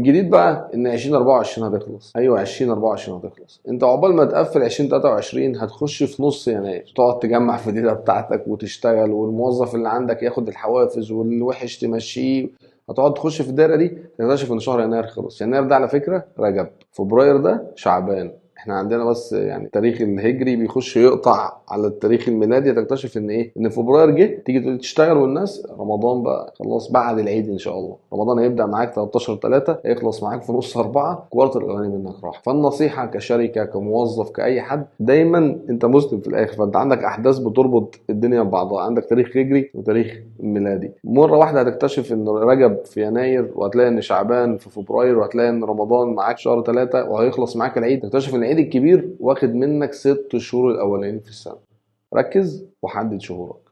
الجديد بقى ان 2024 هتخلص. ايوه 2024 هتخلص. انت عقبال ما تقفل 2023 هتخش في نص يناير، تقعد تجمع في الداتا بتاعتك وتشتغل، والموظف اللي عندك ياخد الحوافز والوحش تمشيه. هتقعد تخش في الدايره دي، تكتشف ان شهر يناير خلص. يناير ده على فكره رجب، فبراير ده شعبان. احنا عندنا بس يعني التاريخ الهجري بيخش يقطع على التاريخ الميلادي، تكتشف ان ايه، ان فبراير جه تيجي تشتغل، والناس رمضان بقى خلاص بعد العيد ان شاء الله. رمضان هيبدا معاك 13/3، هيخلص معاك في نص 4، كوارتر الاولاني منك راح. فالنصيحه كشركه كموظف كاي حد، دايما انت مسلم في الاخر، فانت عندك احداث بتربط الدنيا ببعضها، عندك تاريخ هجري وتاريخ ميلادي. مره واحده هتكتشف ان رجب في يناير، وهتلاقي ان شعبان في فبراير، وهتلاقي ان رمضان معاك شهر 3 وهيخلص معاك العيد. تكتشف ان العيد الكبير واخد منك 6 شهور الاولانيين في السنه. ركز وحدد شهورك.